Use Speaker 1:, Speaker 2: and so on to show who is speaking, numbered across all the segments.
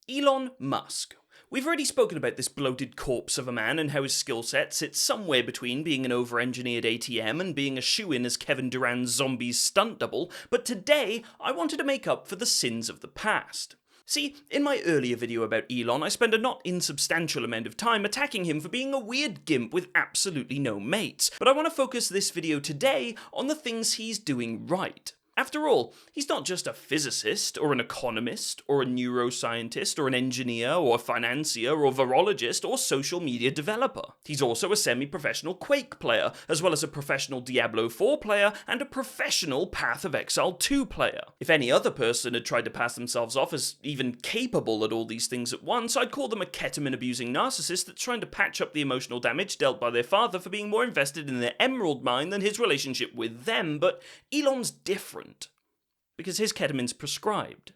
Speaker 1: Elon Musk. We've already spoken about this bloated corpse of a man and how his skill set sits somewhere between being an over-engineered ATM and being a shoo-in as Kevin Durant's zombie's stunt double, but today I wanted to make up for the sins of the past. See, in my earlier video about Elon, I spent a not insubstantial amount of time attacking him for being a weird gimp with absolutely no mates, but I want to focus this video today on the things he's doing right. After all, he's not just a physicist, or an economist, or a neuroscientist, or an engineer, or a financier, or virologist, or social media developer. He's also a semi-professional Quake player, as well as a professional Diablo 4 player, and a professional Path of Exile 2 player. If any other person had tried to pass themselves off as even capable at all these things at once, I'd call them a ketamine-abusing narcissist that's trying to patch up the emotional damage dealt by their father for being more invested in their emerald mine than his relationship with them, but Elon's different. Because his ketamine's prescribed.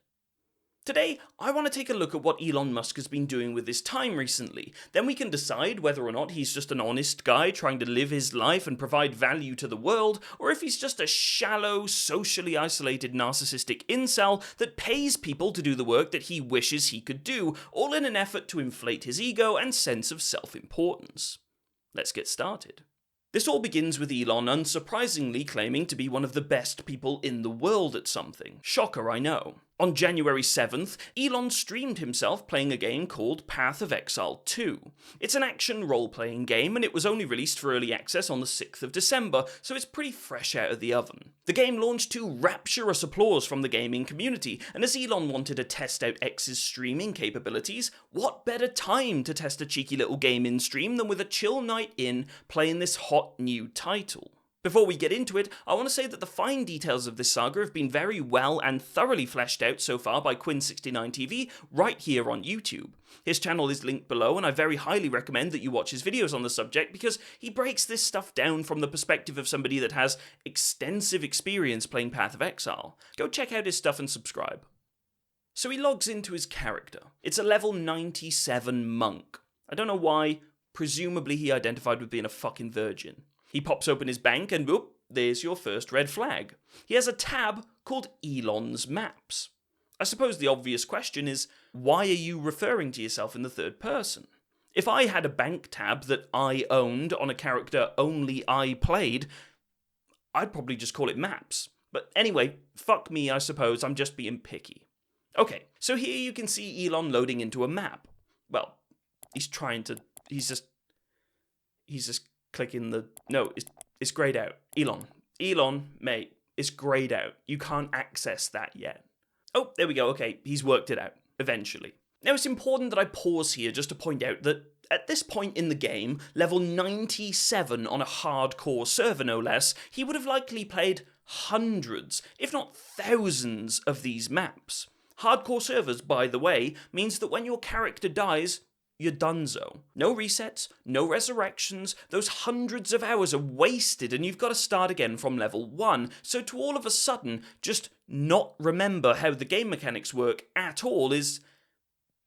Speaker 1: Today, I want to take a look at what Elon Musk has been doing with his time recently. Then we can decide whether or not he's just an honest guy trying to live his life and provide value to the world, or if he's just a shallow, socially isolated, narcissistic incel that pays people to do the work that he wishes he could do, all in an effort to inflate his ego and sense of self-importance. Let's get started. This all begins with Elon unsurprisingly claiming to be one of the best people in the world at something. Shocker, I know. On January 7th, Elon streamed himself playing a game called Path of Exile 2. It's an action role-playing game, and it was only released for early access on the 6th of December, so it's pretty fresh out of the oven. The game launched to rapturous applause from the gaming community, and as Elon wanted to test out X's streaming capabilities, what better time to test a cheeky little game in stream than with a chill night in playing this hot new title? Before we get into it, I want to say that the fine details of this saga have been very well and thoroughly fleshed out so far by Quinn69TV right here on YouTube. His channel is linked below, and I very highly recommend that you watch his videos on the subject because he breaks this stuff down from the perspective of somebody that has extensive experience playing Path of Exile. Go check out his stuff and subscribe. So he logs into his character. It's a level 97 monk. I don't know why, presumably he identified with being a fucking virgin. He pops open his bank and whoop, there's your first red flag. He has a tab called Elon's Maps. I suppose the obvious question is, why are you referring to yourself in the third person? If I had a bank tab that I owned on a character only I played, I'd probably just call it Maps. But anyway, fuck me, I suppose, I'm just being picky. Okay, so here you can see Elon loading into a map. Well, he's just clicking the... No, it's grayed out. Elon, mate, it's grayed out. You can't access that yet. Oh, there we go. Okay, he's worked it out. Eventually. Now, it's important that I pause here just to point out that at this point in the game, level 97 on a hardcore server no less, he would have likely played hundreds, if not thousands, of these maps. Hardcore servers, by the way, means that when your character dies, you're donezo. No resets, no resurrections, those hundreds of hours are wasted and you've got to start again from level 1, so to all of a sudden just not remember how the game mechanics work at all is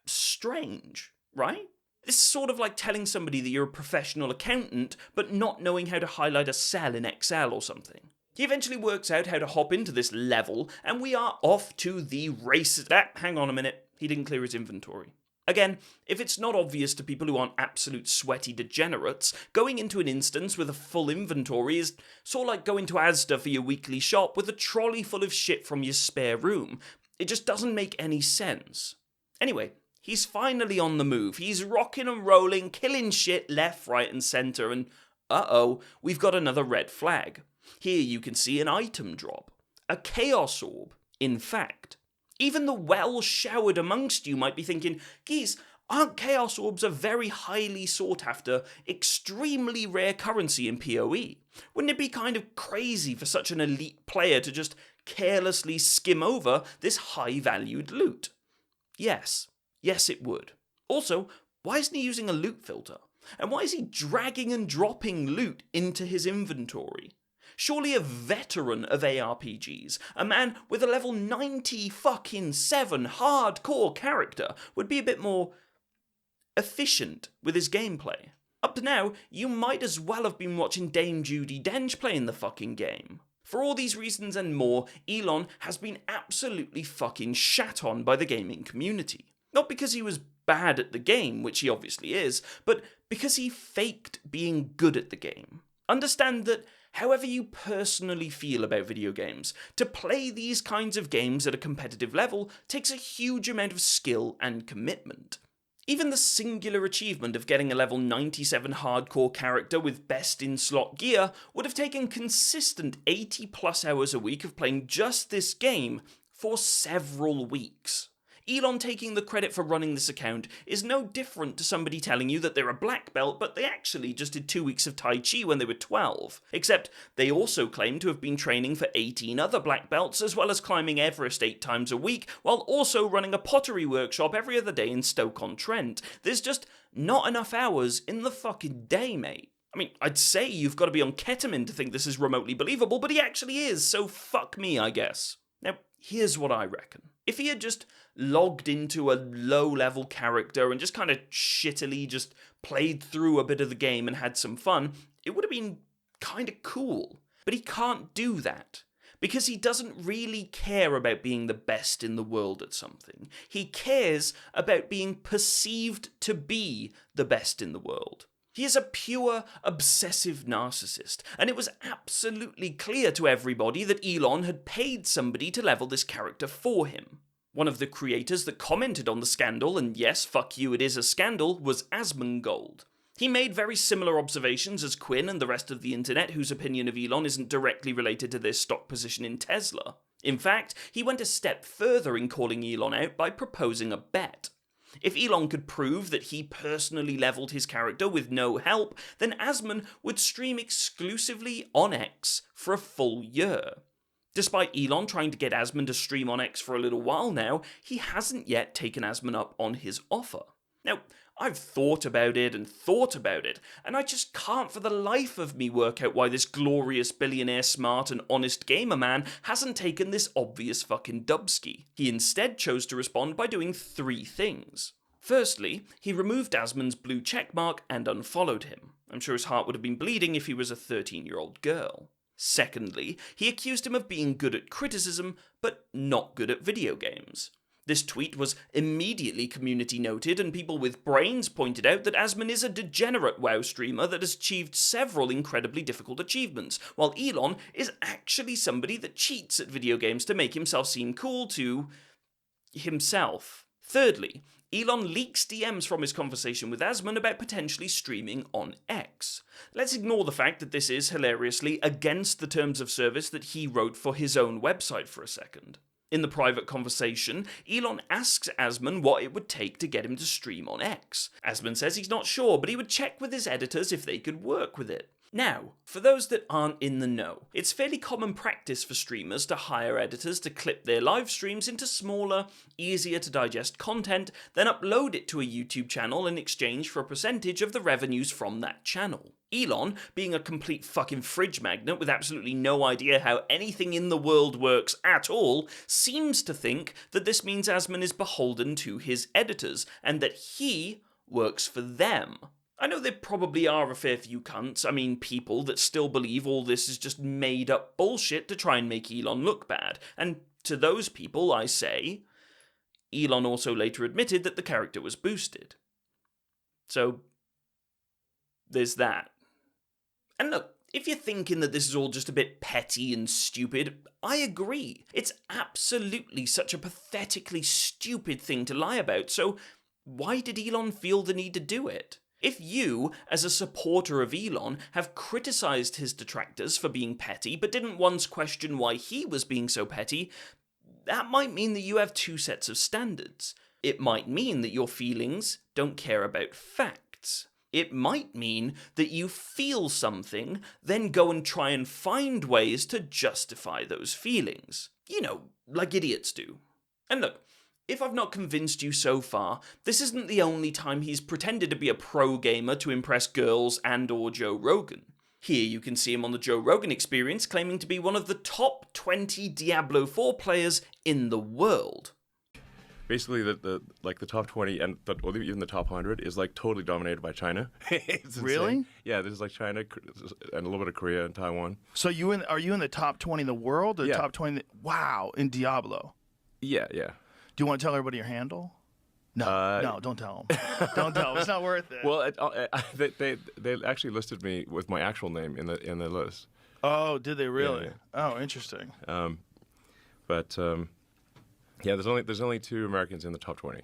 Speaker 1: strange, right? This is sort of like telling somebody that you're a professional accountant but not knowing how to highlight a cell in Excel or something. He eventually works out how to hop into this level and we are off to the races. Hang on a minute, he didn't clear his inventory. Again, if it's not obvious to people who aren't absolute sweaty degenerates, going into an instance with a full inventory is sort of like going to Asda for your weekly shop with a trolley full of shit from your spare room. It just doesn't make any sense. Anyway, he's finally on the move. He's rocking and rolling, killing shit left, right and centre, and uh-oh, we've got another red flag. Here you can see an item drop. A chaos orb, in fact. Even the well-showered amongst you might be thinking, geez, aren't chaos orbs a very highly sought-after, extremely rare currency in PoE? Wouldn't it be kind of crazy for such an elite player to just carelessly skim over this high-valued loot? Yes it would. Also, why isn't he using a loot filter? And why is he dragging and dropping loot into his inventory? Surely a veteran of ARPGs, a man with a level 97 hardcore character, would be a bit more efficient with his gameplay. Up to now, you might as well have been watching Dame Judi Dench playing the fucking game. For all these reasons and more, Elon has been absolutely fucking shat on by the gaming community. Not because he was bad at the game, which he obviously is, but because he faked being good at the game. Understand that however you personally feel about video games, to play these kinds of games at a competitive level takes a huge amount of skill and commitment. Even the singular achievement of getting a level 97 hardcore character with best in slot gear would have taken consistent 80 plus hours a week of playing just this game for several weeks. Elon taking the credit for running this account is no different to somebody telling you that they're a black belt, but they actually just did 2 weeks of Tai Chi when they were 12. Except they also claim to have been training for 18 other black belts, as well as climbing Everest 8 times a week, while also running a pottery workshop every other day in Stoke-on-Trent. There's just not enough hours in the fucking day, mate. I mean, I'd say you've got to be on ketamine to think this is remotely believable, but he actually is, so fuck me, I guess. Now, here's what I reckon. If he had just logged into a low-level character and just kind of shittily just played through a bit of the game and had some fun, it would have been kind of cool. But he can't do that, because he doesn't really care about being the best in the world at something. He cares about being perceived to be the best in the world. He is a pure, obsessive narcissist, and it was absolutely clear to everybody that Elon had paid somebody to level this character for him. One of the creators that commented on the scandal, and yes, fuck you, it is a scandal, was Asmongold. He made very similar observations as Quinn and the rest of the internet, whose opinion of Elon isn't directly related to their stock position in Tesla. In fact, he went a step further in calling Elon out by proposing a bet. If Elon could prove that he personally leveled his character with no help, then Asmon would stream exclusively on X for a full year. Despite Elon trying to get Asmon to stream on X for a little while now, he hasn't yet taken Asmon up on his offer. Now, I've thought about it, and I just can't for the life of me work out why this glorious billionaire smart and honest gamer man hasn't taken this obvious fucking dubski. He instead chose to respond by doing 3 things. Firstly, he removed Asmon's blue checkmark and unfollowed him. I'm sure his heart would have been bleeding if he was a 13-year-old girl. Secondly, he accused him of being good at criticism, but not good at video games. This tweet was immediately community noted, and people with brains pointed out that Asmon is a degenerate WoW streamer that has achieved several incredibly difficult achievements, while Elon is actually somebody that cheats at video games to make himself seem cool to himself. Thirdly, Elon leaks DMs from his conversation with Asmon about potentially streaming on X. Let's ignore the fact that this is, hilariously, against the terms of service that he wrote for his own website for a second. In the private conversation, Elon asks Asmon what it would take to get him to stream on X. Asmon says he's not sure, but he would check with his editors if they could work with it. Now, for those that aren't in the know, it's fairly common practice for streamers to hire editors to clip their live streams into smaller, easier to digest content, then upload it to a YouTube channel in exchange for a percentage of the revenues from that channel. Elon, being a complete fucking fridge magnet with absolutely no idea how anything in the world works at all, seems to think that this means Asmon is beholden to his editors, and that he works for them. I know there probably are a fair few cunts, people that still believe all this is just made up bullshit to try and make Elon look bad, and to those people I say, Elon also later admitted that the character was boosted. So, there's that. And look, if you're thinking that this is all just a bit petty and stupid, I agree. It's absolutely such a pathetically stupid thing to lie about, so why did Elon feel the need to do it? If you, as a supporter of Elon, have criticised his detractors for being petty, but didn't once question why he was being so petty, that might mean that you have 2 sets of standards. It might mean that your feelings don't care about facts. It might mean that you feel something, then go and try and find ways to justify those feelings. You know, like idiots do. And look, if I've not convinced you so far, this isn't the only time he's pretended to be a pro gamer to impress girls and or Joe Rogan. Here you can see him on the Joe Rogan Experience claiming to be one of the top 20 Diablo 4 players in the world.
Speaker 2: Basically, the top 20 and even the top 100 is like totally dominated by China. It's
Speaker 3: really?
Speaker 2: Insane. Yeah, there's like China and a little bit of Korea and Taiwan.
Speaker 3: So are you in the top 20 in the world, or
Speaker 2: yeah.
Speaker 3: top 20? Wow, in Diablo.
Speaker 2: Yeah.
Speaker 3: Do you want to tell everybody your handle? No, don't tell him. Don't tell him. It's not worth it.
Speaker 2: Well, they actually listed me with my actual name in the list.
Speaker 3: Oh, did they really?
Speaker 2: Yeah.
Speaker 3: Oh, interesting.
Speaker 2: But yeah, there's only 2 Americans in the top 20.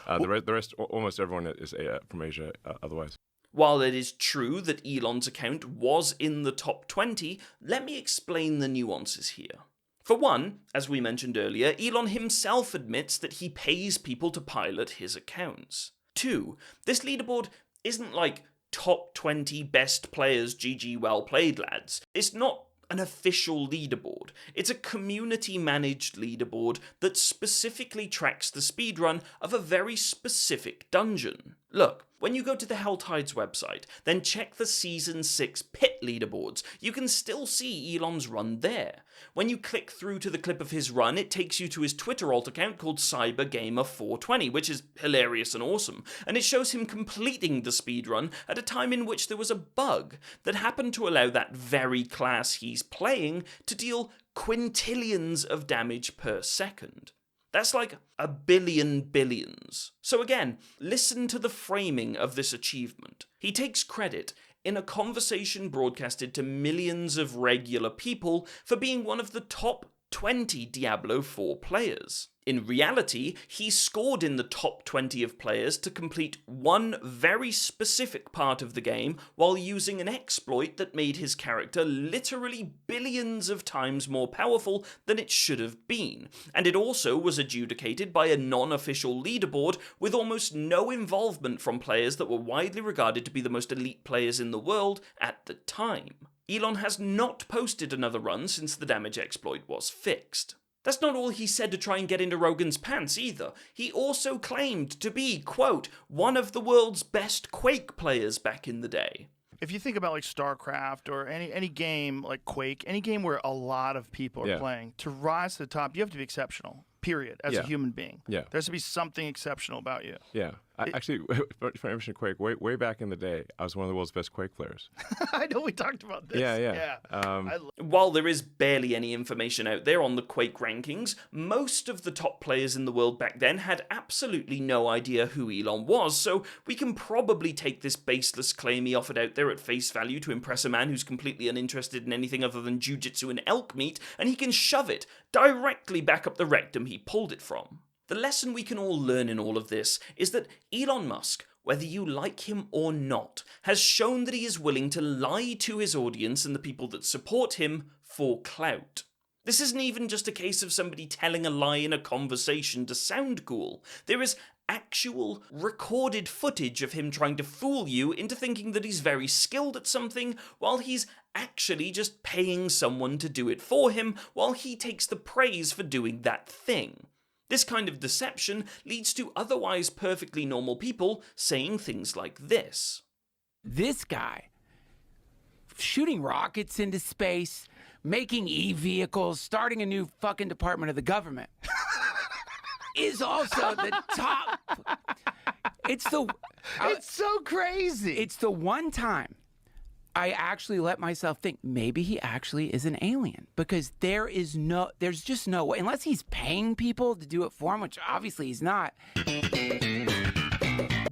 Speaker 2: The rest, almost everyone is from Asia. Otherwise.
Speaker 1: While it is true that Elon's account was in the top 20, let me explain the nuances here. For one, as we mentioned earlier, Elon himself admits that he pays people to pilot his accounts. 2, this leaderboard isn't like top 20 best players, GG well played lads. It's not an official leaderboard. It's a community-managed leaderboard that specifically tracks the speedrun of a very specific dungeon. Look, when you go to the Hell Tides website, then check the Season 6 pit leaderboards. You can still see Elon's run there. When you click through to the clip of his run, it takes you to his Twitter alt account called CyberGamer420, which is hilarious and awesome, and it shows him completing the speedrun at a time in which there was a bug that happened to allow that very class he's playing to deal quintillions of damage per second. That's like a billion billions. So again, listen to the framing of this achievement. He takes credit in a conversation broadcasted to millions of regular people for being one of the top 20 Diablo 4 players. In reality, he scored in the top 20 of players to complete one very specific part of the game while using an exploit that made his character literally billions of times more powerful than it should have been. And it also was adjudicated by a non-official leaderboard with almost no involvement from players that were widely regarded to be the most elite players in the world at the time. Elon has not posted another run since the damage exploit was fixed. That's not all he said to try and get into Rogan's pants either. He also claimed to be, quote, one of the world's best Quake players back in the day.
Speaker 3: If you think about like StarCraft or any game like Quake, any game where a lot of people are playing, to rise to the top, you have to be exceptional, period, as a human being.
Speaker 2: Yeah.
Speaker 3: There has to be something exceptional about you.
Speaker 2: Yeah. Actually, if I mention Quake, way back in the day, I was one of the world's best Quake players.
Speaker 3: I know we talked about this.
Speaker 2: Yeah.
Speaker 1: While there is barely any information out there on the Quake rankings, most of the top players in the world back then had absolutely no idea who Elon was, so we can probably take this baseless claim he offered out there at face value to impress a man who's completely uninterested in anything other than jujitsu and elk meat, and he can shove it directly back up the rectum he pulled it from. The lesson we can all learn in all of this is that Elon Musk, whether you like him or not, has shown that he is willing to lie to his audience and the people that support him for clout. This isn't even just a case of somebody telling a lie in a conversation to sound cool. There is actual recorded footage of him trying to fool you into thinking that he's very skilled at something while he's actually just paying someone to do it for him while he takes the praise for doing that thing. This kind of deception leads to otherwise perfectly normal people saying things like this.
Speaker 4: This guy, shooting rockets into space, making e-vehicles, starting a new fucking department of the government, is also the top. It's so crazy. It's the one time I actually let myself think maybe he actually is an alien, because there's just no way, unless he's paying people to do it for him, which obviously he's not.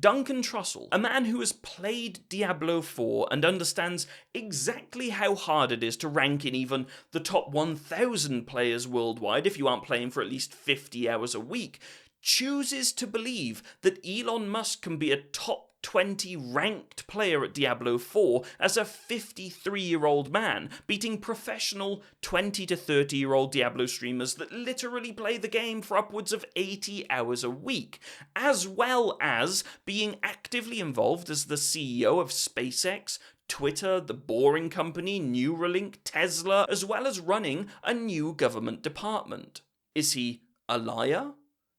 Speaker 1: Duncan Trussell, a man who has played Diablo 4 and understands exactly how hard it is to rank in even the top 1,000 players worldwide if you aren't playing for at least 50 hours a week, chooses to believe that Elon Musk can be a top 20 ranked player at Diablo 4 as a 53-year-old man, beating professional 20 to 30-year-old Diablo streamers that literally play the game for upwards of 80 hours a week, as well as being actively involved as the CEO of SpaceX, Twitter, The Boring Company, Neuralink, Tesla, as well as running a new government department. Is he a liar?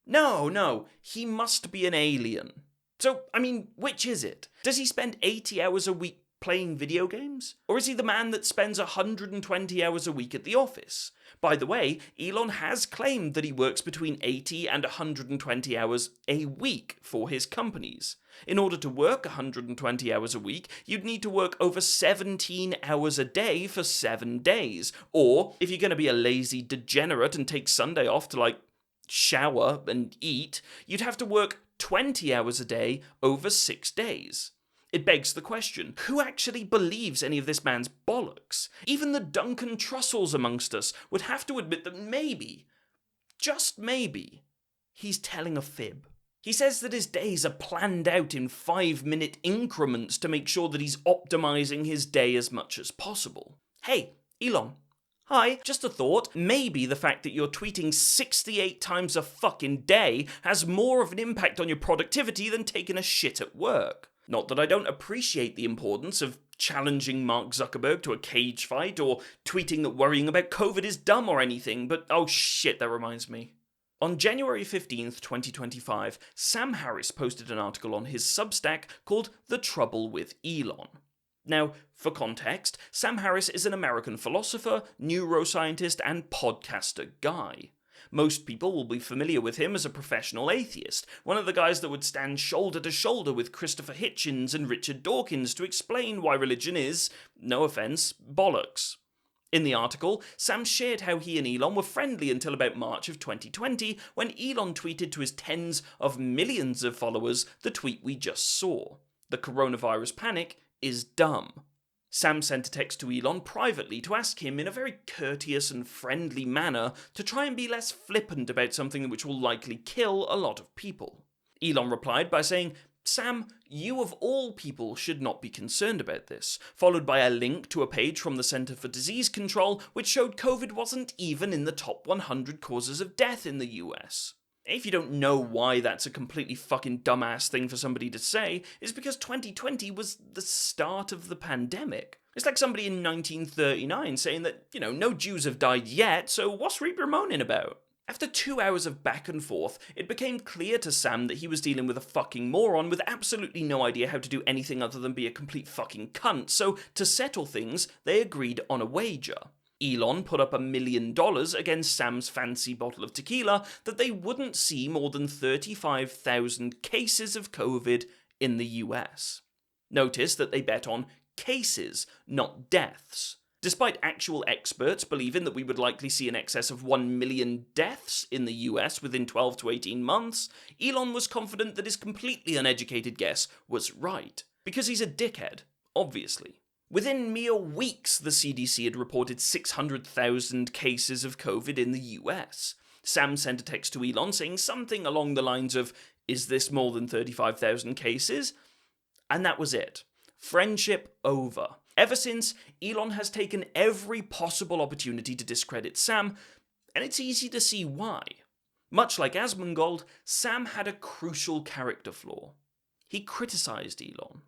Speaker 1: No, he must be an alien. So, I mean, which is it? Does he spend 80 hours a week playing video games? Or is he the man that spends 120 hours a week at the office? By the way, Elon has claimed that he works between 80 and 120 hours a week for his companies. In order to work 120 hours a week, you'd need to work over 17 hours a day for 7 days. Or, if you're going to be a lazy degenerate and take Sunday off to, shower and eat, you'd have to work 20 hours a day over 6 days. It begs the question, who actually believes any of this man's bollocks? Even the Duncan Trussells amongst us would have to admit that maybe, just maybe, he's telling a fib. He says that his days are planned out in 5-minute increments to make sure that he's optimizing his day as much as possible. Hey, Elon. Hi, just a thought. Maybe the fact that you're tweeting 68 times a fucking day has more of an impact on your productivity than taking a shit at work. Not that I don't appreciate the importance of challenging Mark Zuckerberg to a cage fight or tweeting that worrying about COVID is dumb or anything, but oh shit, that reminds me. On January 15th, 2025, Sam Harris posted an article on his Substack called The Trouble with Elon. Now, for context, Sam Harris is an American philosopher, neuroscientist, and podcaster guy. Most people will be familiar with him as a professional atheist, one of the guys that would stand shoulder to shoulder with Christopher Hitchens and Richard Dawkins to explain why religion is, no offense, bollocks. In the article, Sam shared how he and Elon were friendly until about March of 2020, when Elon tweeted to his tens of millions of followers the tweet we just saw. The coronavirus panic is dumb. Sam sent a text to Elon privately to ask him in a very courteous and friendly manner to try and be less flippant about something which will likely kill a lot of people. Elon replied by saying, "Sam, you of all people should not be concerned about this," followed by a link to a page from the Center for Disease Control which showed COVID wasn't even in the top 100 causes of death in the US. If you don't know why that's a completely fucking dumbass thing for somebody to say, it's because 2020 was the start of the pandemic. It's like somebody in 1939 saying that, no Jews have died yet, so what's Reaper moaning about? After 2 hours of back and forth, it became clear to Sam that he was dealing with a fucking moron with absolutely no idea how to do anything other than be a complete fucking cunt, so to settle things, they agreed on a wager. Elon put up $1 million against Sam's fancy bottle of tequila that they wouldn't see more than 35,000 cases of COVID in the US. Notice that they bet on cases, not deaths. Despite actual experts believing that we would likely see in excess of 1 million deaths in the US within 12 to 18 months, Elon was confident that his completely uneducated guess was right. Because he's a dickhead, obviously. Within mere weeks, the CDC had reported 600,000 cases of COVID in the US. Sam sent a text to Elon saying something along the lines of, "Is this more than 35,000 cases?" And that was it. Friendship over. Ever since, Elon has taken every possible opportunity to discredit Sam, and it's easy to see why. Much like Asmongold, Sam had a crucial character flaw. He criticized Elon.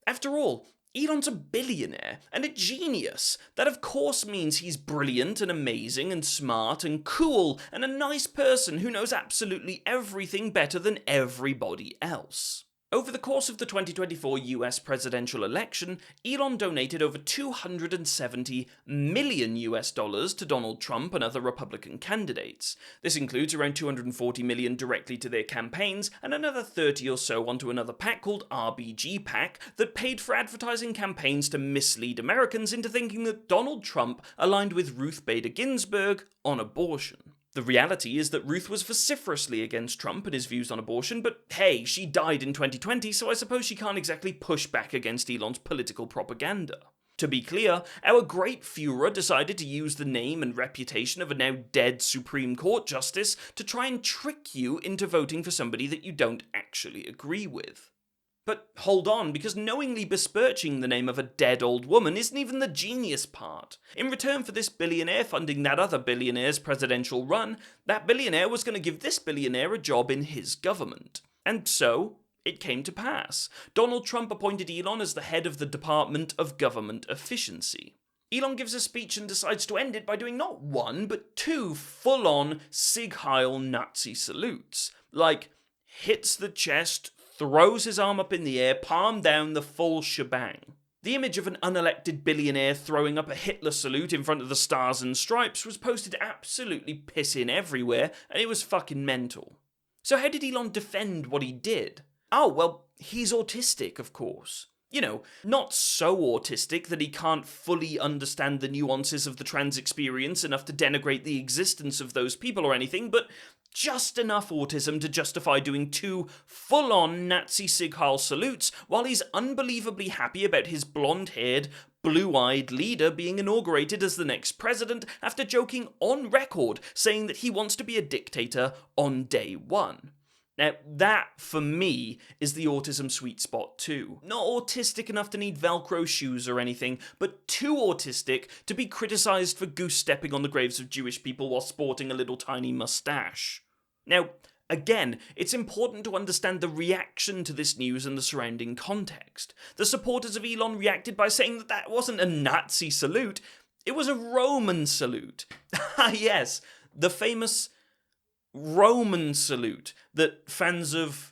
Speaker 1: After all, Elon's a billionaire and a genius. That of course means he's brilliant and amazing and smart and cool and a nice person who knows absolutely everything better than everybody else. Over the course of the 2024 US presidential election, Elon donated over $270 million to Donald Trump and other Republican candidates. This includes around $240 million directly to their campaigns and another 30 or so onto another PAC called RBG PAC that paid for advertising campaigns to mislead Americans into thinking that Donald Trump aligned with Ruth Bader Ginsburg on abortion. The reality is that Ruth was vociferously against Trump and his views on abortion, but hey, she died in 2020, so I suppose she can't exactly push back against Elon's political propaganda. To be clear, our great Führer decided to use the name and reputation of a now dead Supreme Court justice to try and trick you into voting for somebody that you don't actually agree with. But hold on, because knowingly besmirching the name of a dead old woman isn't even the genius part. In return for this billionaire funding that other billionaire's presidential run, that billionaire was going to give this billionaire a job in his government. And so, it came to pass. Donald Trump appointed Elon as the head of the Department of Government Efficiency. Elon gives a speech and decides to end it by doing not one, but two full-on Sieg Heil Nazi salutes. Like, hits the chest, throws his arm up in the air, palm down, the full shebang. The image of an unelected billionaire throwing up a Hitler salute in front of the Stars and Stripes was posted absolutely pissing everywhere, and it was fucking mental. So how did Elon defend what he did? Oh, well, he's autistic, of course. Not so autistic that he can't fully understand the nuances of the trans experience enough to denigrate the existence of those people or anything, but just enough autism to justify doing 2 full-on Nazi Sieg Heil salutes while he's unbelievably happy about his blonde-haired, blue-eyed leader being inaugurated as the next president after joking on record saying that he wants to be a dictator on day one. Now, that, for me, is the autism sweet spot too. Not autistic enough to need Velcro shoes or anything, but too autistic to be criticised for goose-stepping on the graves of Jewish people while sporting a little tiny moustache. Now, again, it's important to understand the reaction to this news and the surrounding context. The supporters of Elon reacted by saying that that wasn't a Nazi salute, it was a Roman salute. Ah yes, the famous Roman salute that fans of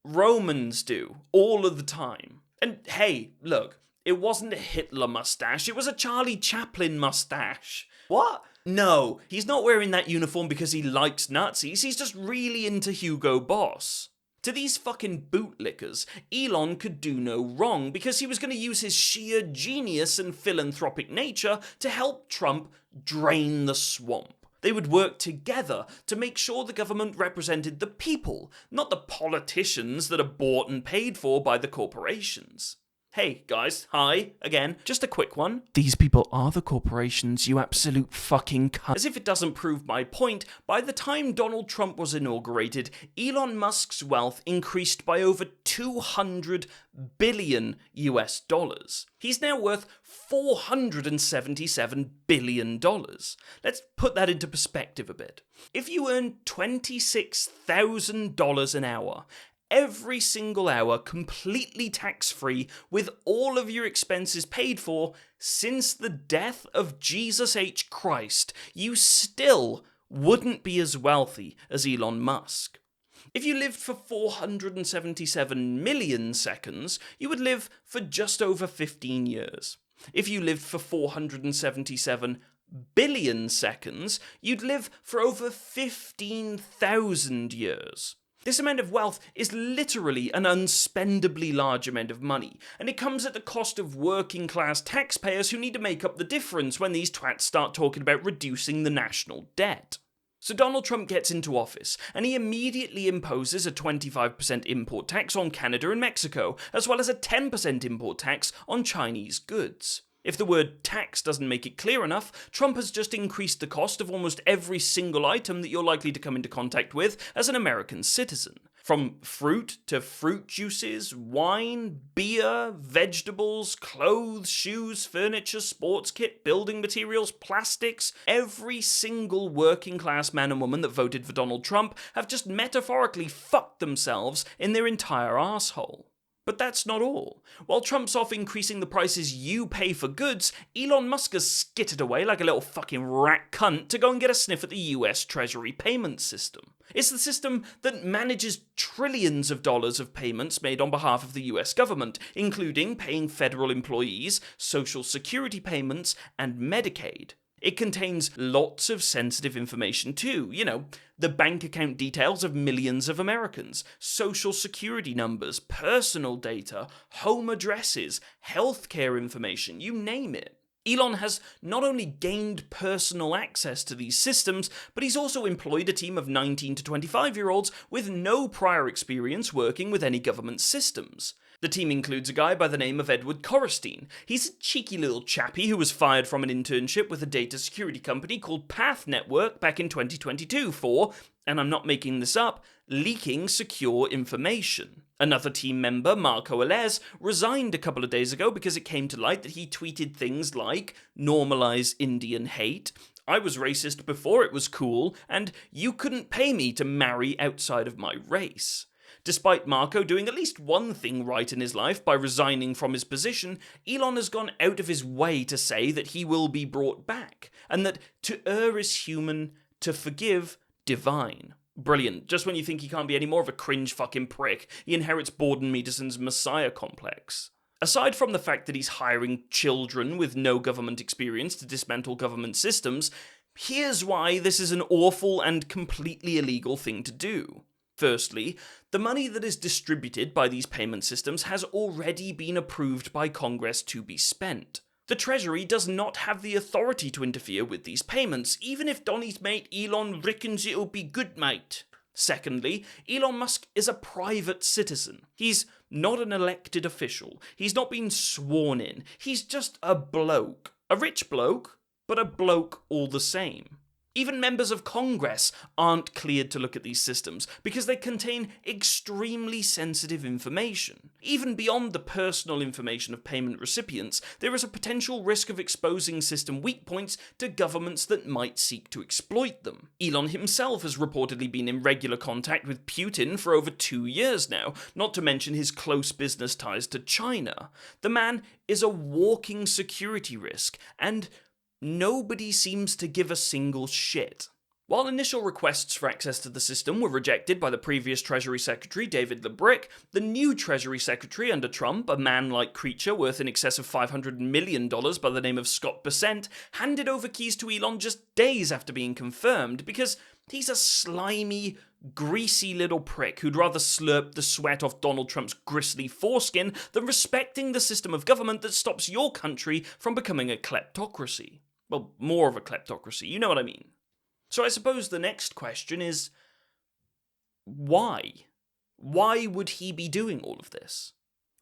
Speaker 1: Romans do all of the time. And hey, look, it wasn't a Hitler mustache, it was a Charlie Chaplin mustache. What? No, he's not wearing that uniform because he likes Nazis, he's just really into Hugo Boss. To these fucking bootlickers, Elon could do no wrong because he was going to use his sheer genius and philanthropic nature to help Trump drain the swamp. They would work together to make sure the government represented the people, not the politicians that are bought and paid for by the corporations. Hey, guys, hi, again, just a quick one. These people are the corporations, you absolute fucking cunt. As if it doesn't prove my point, by the time Donald Trump was inaugurated, Elon Musk's wealth increased by over 200 billion US dollars. He's now worth $477 billion. Let's put that into perspective a bit. If you earn $26,000 an hour, every single hour completely tax-free with all of your expenses paid for since the death of Jesus H. Christ, you still wouldn't be as wealthy as Elon Musk. If you lived for 477 million seconds, you would live for just over 15 years. If you lived for 477 billion seconds, you'd live for over 15,000 years. This amount of wealth is literally an unspendably large amount of money, and it comes at the cost of working class taxpayers who need to make up the difference when these twats start talking about reducing the national debt. So Donald Trump gets into office, and he immediately imposes a 25% import tax on Canada and Mexico, as well as a 10% import tax on Chinese goods. If the word tax doesn't make it clear enough, Trump has just increased the cost of almost every single item that you're likely to come into contact with as an American citizen. From fruit to fruit juices, wine, beer, vegetables, clothes, shoes, furniture, sports kit, building materials, plastics, every single working class man and woman that voted for Donald Trump have just metaphorically fucked themselves in their entire arsehole. But that's not all. While Trump's off increasing the prices you pay for goods, Elon Musk has skittered away like a little fucking rat cunt to go and get a sniff at the US Treasury payment system. It's the system that manages trillions of dollars of payments made on behalf of the US government, including paying federal employees, social security payments, and Medicaid. It contains lots of sensitive information too, the bank account details of millions of Americans, social security numbers, personal data, home addresses, healthcare information, you name it. Elon has not only gained personal access to these systems, but he's also employed a team of 19 to 25-year-olds with no prior experience working with any government systems. The team includes a guy by the name of Edward Korestein. He's a cheeky little chappie who was fired from an internship with a data security company called Path Network back in 2022 for, and I'm not making this up, leaking secure information. Another team member, Marco Alez, resigned a couple of days ago because it came to light that he tweeted things like, "Normalize Indian hate," "I was racist before it was cool," and "You couldn't pay me to marry outside of my race." Despite Marco doing at least one thing right in his life by resigning from his position, Elon has gone out of his way to say that he will be brought back, and that to err is human, to forgive divine. Brilliant. Just when you think he can't be any more of a cringe fucking prick, he inherits Borden Medison's messiah complex. Aside from the fact that he's hiring children with no government experience to dismantle government systems, here's why this is an awful and completely illegal thing to do. Firstly, the money that is distributed by these payment systems has already been approved by Congress to be spent. The Treasury does not have the authority to interfere with these payments, even if Donny's mate Elon reckons it'll be good, mate. Secondly, Elon Musk is a private citizen. He's not an elected official. He's not been sworn in. He's just a bloke. A rich bloke, but a bloke all the same. Even members of Congress aren't cleared to look at these systems because they contain extremely sensitive information. Even beyond the personal information of payment recipients, there is a potential risk of exposing system weak points to governments that might seek to exploit them. Elon himself has reportedly been in regular contact with Putin for over 2 years now, not to mention his close business ties to China. The man is a walking security risk, and nobody seems to give a single shit. While initial requests for access to the system were rejected by the previous Treasury Secretary, David Lebrick, the new Treasury Secretary under Trump, a man-like creature worth in excess of $500 million by the name of Scott Bessent, handed over keys to Elon just days after being confirmed because he's a slimy, greasy little prick who'd rather slurp the sweat off Donald Trump's gristly foreskin than respecting the system of government that stops your country from becoming a kleptocracy. Well, more of a kleptocracy, you know what I mean. So I suppose the next question is, why? Why would he be doing all of this?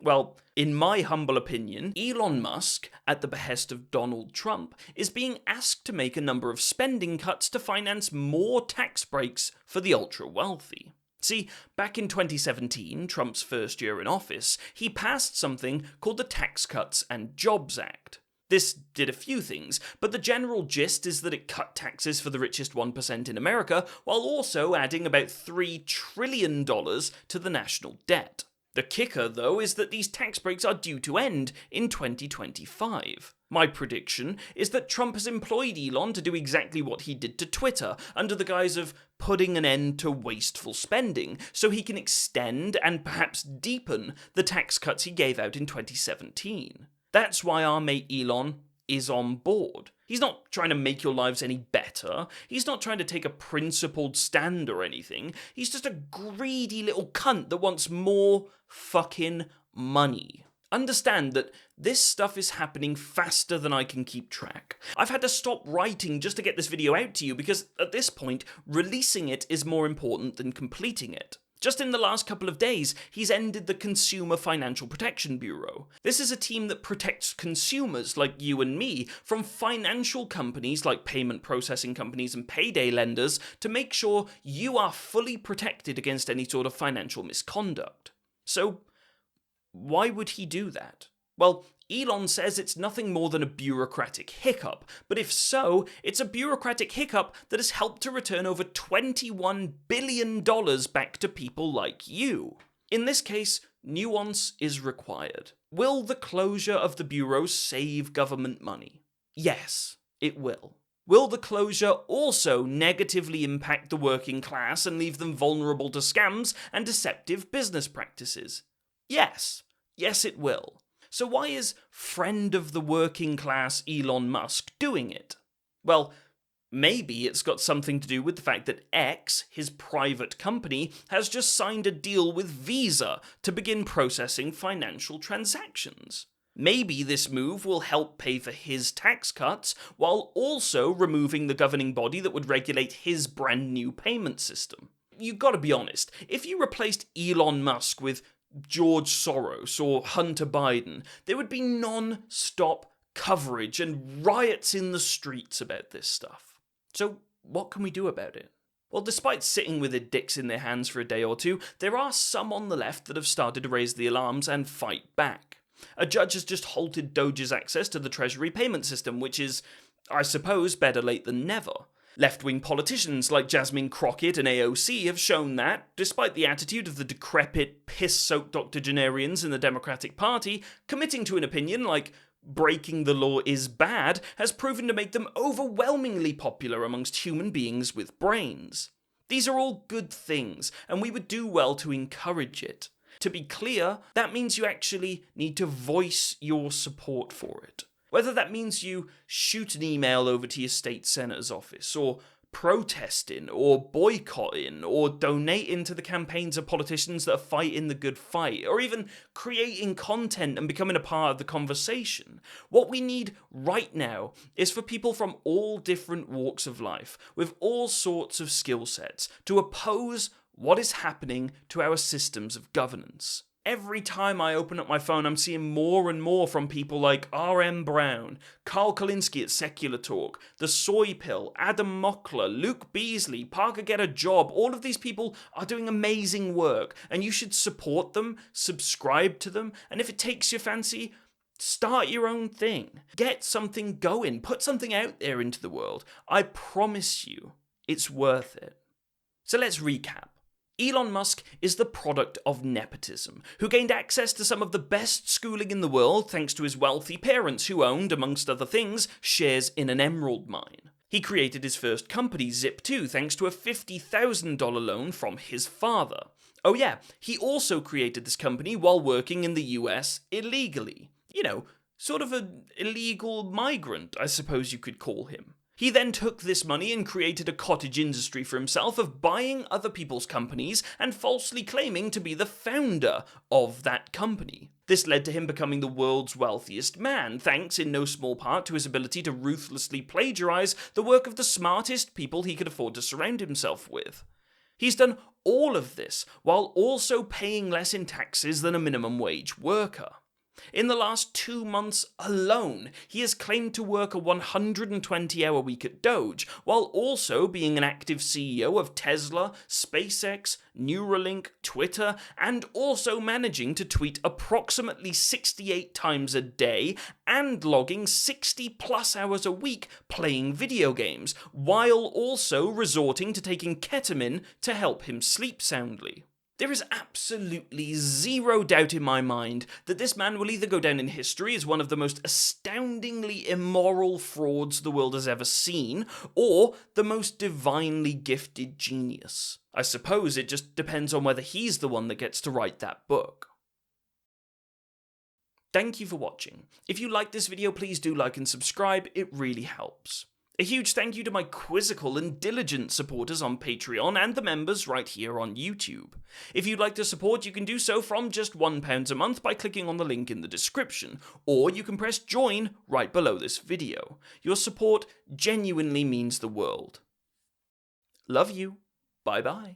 Speaker 1: Well, in my humble opinion, Elon Musk, at the behest of Donald Trump, is being asked to make a number of spending cuts to finance more tax breaks for the ultra-wealthy. See, back in 2017, Trump's first year in office, he passed something called the Tax Cuts and Jobs Act. This did a few things, but the general gist is that it cut taxes for the richest 1% in America, while also adding about $3 trillion to the national debt. The kicker, though, is that these tax breaks are due to end in 2025. My prediction is that Trump has employed Elon to do exactly what he did to Twitter, under the guise of putting an end to wasteful spending, so he can extend and perhaps deepen the tax cuts he gave out in 2017. That's why our mate Elon is on board. He's not trying to make your lives any better. He's not trying to take a principled stand or anything. He's just a greedy little cunt that wants more fucking money. Understand that this stuff is happening faster than I can keep track. I've had to stop writing just to get this video out to you because at this point, releasing it is more important than completing it. Just in the last couple of days, he's ended the Consumer Financial Protection Bureau. This is a team that protects consumers like you and me from financial companies like payment processing companies and payday lenders to make sure you are fully protected against any sort of financial misconduct. So, why would he do that? Well, Elon says it's nothing more than a bureaucratic hiccup, but if so, it's a bureaucratic hiccup that has helped to return over $21 billion back to people like you. In this case, nuance is required. Will the closure of the bureau save government money? Yes, it will. Will the closure also negatively impact the working class and leave them vulnerable to scams and deceptive business practices? Yes. Yes, it will. So why is friend of the working class Elon Musk doing it? Well, maybe it's got something to do with the fact that X, his private company, has just signed a deal with Visa to begin processing financial transactions. Maybe this move will help pay for his tax cuts while also removing the governing body that would regulate his brand new payment system. You've got to be honest, if you replaced Elon Musk with George Soros or Hunter Biden, there would be non-stop coverage and riots in the streets about this stuff. So what can we do about it? Well, despite sitting with their dicks in their hands for a day or two, there are some on the left that have started to raise the alarms and fight back. A judge has just halted Doge's access to the Treasury payment system, which is, I suppose, better late than never. Left-wing politicians like Jasmine Crockett and AOC have shown that, despite the attitude of the decrepit, piss-soaked octogenarians in the Democratic Party, committing to an opinion like breaking the law is bad has proven to make them overwhelmingly popular amongst human beings with brains. These are all good things, and we would do well to encourage it. To be clear, that means you actually need to voice your support for it. Whether that means you shoot an email over to your state senator's office, or protesting or boycotting or donating to the campaigns of politicians that are fighting the good fight, or even creating content and becoming a part of the conversation. What we need right now is for people from all different walks of life, with all sorts of skill sets, to oppose what is happening to our systems of governance. Every time I open up my phone, I'm seeing more and more from people like R.M. Brown, Carl Kalinske at Secular Talk, The Soy Pill, Adam Mockler, Luke Beasley, Parker Get a Job. All of these people are doing amazing work, and you should support them, subscribe to them, and if it takes your fancy, start your own thing. Get something going, put something out there into the world. I promise you, it's worth it. So let's recap. Elon Musk is the product of nepotism, who gained access to some of the best schooling in the world thanks to his wealthy parents who owned, amongst other things, shares in an emerald mine. He created his first company, Zip2, thanks to a $50,000 loan from his father. Oh yeah, he also created this company while working in the US illegally. You know, sort of an illegal migrant, I suppose you could call him. He then took this money and created a cottage industry for himself of buying other people's companies and falsely claiming to be the founder of that company. This led to him becoming the world's wealthiest man, thanks in no small part to his ability to ruthlessly plagiarize the work of the smartest people he could afford to surround himself with. He's done all of this while also paying less in taxes than a minimum wage worker. In the last 2 months alone, he has claimed to work a 120-hour week at Doge, while also being an active CEO of Tesla, SpaceX, Neuralink, Twitter, and also managing to tweet approximately 68 times a day and logging 60+ hours a week playing video games, while also resorting to taking ketamine to help him sleep soundly. There is absolutely zero doubt in my mind that this man will either go down in history as one of the most astoundingly immoral frauds the world has ever seen, or the most divinely gifted genius. I suppose it just depends on whether he's the one that gets to write that book. Thank you for watching. If you like this video, please do like and subscribe, it really helps. A huge thank you to my quizzical and diligent supporters on Patreon and the members right here on YouTube. If you'd like to support, you can do so from just £1 a month by clicking on the link in the description, or you can press join right below this video. Your support genuinely means the world. Love you. Bye bye.